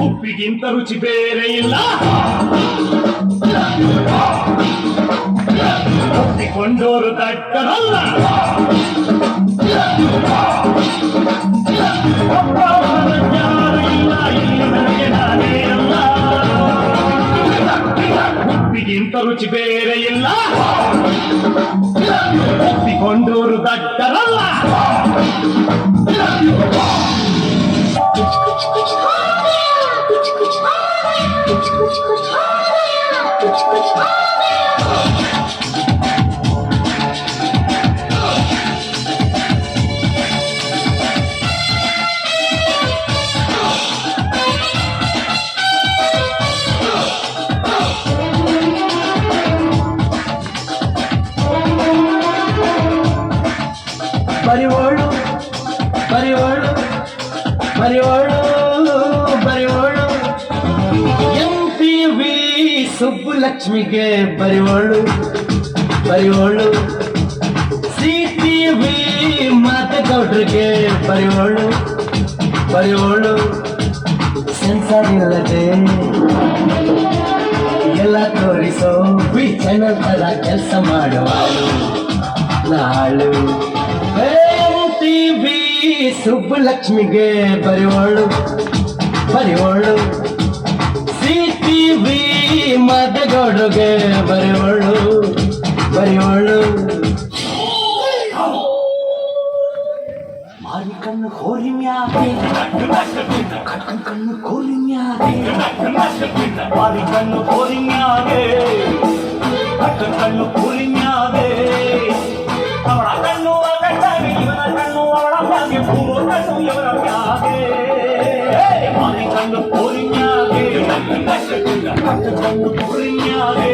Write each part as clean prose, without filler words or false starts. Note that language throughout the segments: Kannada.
ಉಪ್ಪಿಗಿಂತ ರುಚಿ ಬೇರೆ ಇಲ್ಲ, ಒಪ್ಪಿಕೊಂಡೋರು ದಡ್ಡರಲ್ಲ. ಯಾರು ಇಲ್ಲ ಇಲ್ಲಿ ನನಗೆ ನಾನೇ ಅಲ್ಲ. ಉಪ್ಪಿಗಿಂತ ರುಚಿ ಬೇರೆ ಇಲ್ಲ, ಒಪ್ಪಿಕೊಂಡೋರು ದಡ್ಡರಲ್ಲ. ಬರಿವೋಳು ಬರಿವೋಳು ಬರಿವೋಳು ಬರಿವೋಳು MTV ಸುಬ್ಬುಲಕ್ಷ್ಮಿಗೆ ಬರಿವೋಳು ಬರಿವೋಳು, CTV ಮಾತೆಗೌಡ್ರಿಗೆ ಬರಿವೋಳು ಬರಿವೋಳು, ಸೆನ್ಸಾರ್ ಇಲ್ಲದೆ ಎಲ್ಲ ತೋರಿಸೋ ಬಿ ಚಾನಲ್ ತರ ಕೆಲಸ ಮಾಡುವಳು ನಾಳು. MTV ಸುಬ್ಬುಲಕ್ಷ್ಮಿಗೆ ಬರಿವೋಳು ಬರಿವೋಳು, CTV ಮಾತೆಗೌಡಗೆ ಬರಿವೋಳು ಬರಿವೋಳು. ಮಾರಿ ಕಣ್ಣು ಕೋರಿ ಮ್ಯಾಗೆ ಕಟ್ಕನ್ ಕಣ್ಣು ಕೋರಿ ಮ್ಯಾಗೆ, ಮಾರಿ ಕಣ್ಣು ಕೋರಿ ಮ್ಯಾಗೆ ಕಟ್ಟನ್ ಕಣ್ಣು ಕೋರಿ ಮ್ಯಾಗೆ, ಅವಳ ಕಣ್ಣು ಕಟ್ಟಾಗಿ ಇವನ ಕಣ್ಣು ಅವಳ ಮ್ಯಾಗೆ, ಮೂರು ಕಣ್ಣು ಇವರ ಮ್ಯಾಗೆ. ಮಾರಿ ಕಣ್ಣು ಕೋರಿ ಮ್ಯಾಗೆ ಕಟ್ಟನ್ ಕಣ್ಣು ಕೋರಿ ಮ್ಯಾಗೆ,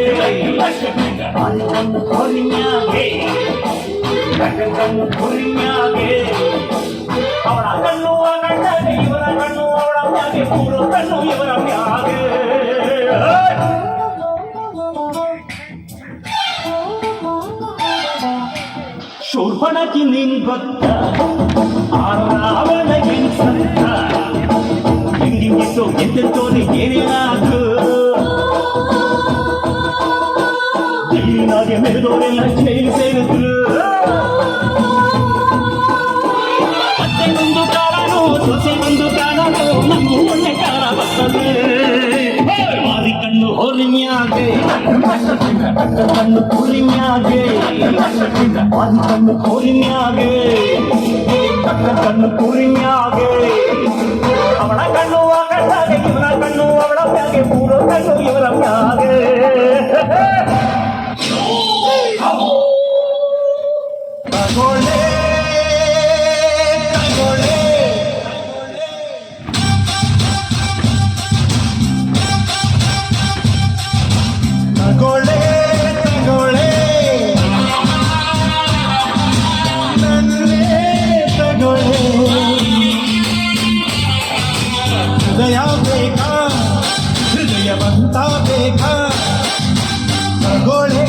ಮಾರಿ ಕಣ್ಣು ಕೋರಿ ಮ್ಯಾಗೆ ಕಟ್ಟನ್ ಕಣ್ಣು ಕೋರಿ ಮ್ಯಾಗೆ, ಅವಳ ಕಣ್ಣು ಕಟ್ಟಾಗಿ ಇವನ ಕಣ್ಣು ಅವಳ ಮ್ಯಾಗೆ, ಮೂರು ಕಣ್ಣು ಇವರ ಮ್ಯಾಗೆ. ಶೋರ್ಪಣಕ್ಕೆ ನೀನ್ ಗೊತ್ತ ರಾವಣಗಿನ್ ಸತ್ತ, ಹಿಂಗಿಂಗಿತ್ತು ಎದ್ದೆತ್ತೋರಿ ಏನೇನಾದ್ರು ಜೈಲಿನಾಗೆ ಮೆರೆದೋರೆಲ್ಲ ಜೈಲು ಸೇರಿದ್ರು. ಮತ್ತೆ ಒಂದು ಕಾಲನು ಸೊಸೆ ಒಂದು ಕಾಲನು ನಮಗೂ ಒಳ್ಳೆ ಕಾಲ ಬರ್ತದೆ. ಮಾರಿ ಕಣ್ಣು ಹೋರಿ ಮ್ಯಾಗೆ ಕಣ್ಣು ಕೋರಿ ಮ್ಯಾಗೆ, ಮಾರಿ ಕಣ್ಣು ಕೋರಿ ಮ್ಯಾಗೆ ಕಣ್ಣು ಕೋರಿ ಮ್ಯಾಗೆ, ಅವಳ ಕಣ್ಣು ಕಟ್ಟಾಗೆ ಇವರ ಕಣ್ಣು ಅವಳ ಮ್ಯಾಗೆ, ಮೂರು ಕಣ್ಣು ಇವರ ಮ್ಯಾಗೆ. ತಗೊಳ್ಳೆ ತಗೊಳ್ಳೆ ತಗೊಳ್ಳೆ ತಗೊಳ್ಳೆ ನನ್ನೇ ತಗೊಳ್ಳೆ, ಹೃದಯ ಬೇಕಾ ಹೃದಯವಂತ ಬೇಕಾ, ತಗೊಳ್ಳೆ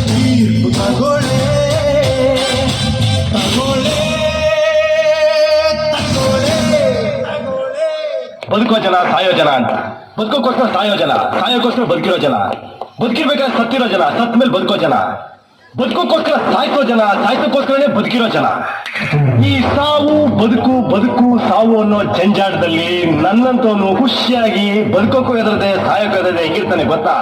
ತೀರ್ಪು ತಗೊಳ್ಳೆ ತಗೊಳ್ಳೆ ತಗೊಳ್ಳೆ ತಗೊಳ್ಳೆ. ಬದುಕೋ ಜನ ಸಾಯೋ ಜನ ಅಂತ, ಬದುಕೋಕ್ಕೋಸ್ಕರ ಸಾಯೋ ಜನ, ಸಾಯೋಕ್ಕೋಸ್ಕರ ಬದುಕಿರೋ ಜನ, ಬದುಕಿರ್ಬೇಕಾದ್ರೆ ಸತ್ತಿರೋ ಜನ, ಸತ್ತ ಮೇಲೆ ಬದುಕೋ ಜನ, ಬದುಕೋಕ್ಕೋಸ್ಕರ ಸಾಯ್ತೋ ಜನ, ಸಾಯ್ತಕ್ಕೋಸ್ಕರನೇ ಬದುಕಿರೋ ಜನ. ಈ ಸಾವು ಬದುಕು ಬದುಕು ಸಾವು ಅನ್ನೋ ಜಂಜಾಟದಲ್ಲಿ ನನ್ನಂತವನು ಖುಷಿಯಾಗಿ ಬದುಕೋಕ್ಕೂ ಎದರದೆ ಸಾಯೋಕ್ಕೂ ಎದರದೆ ಹೆಂಗಿರ್ತಾನೆ ಗೊತ್ತಾ?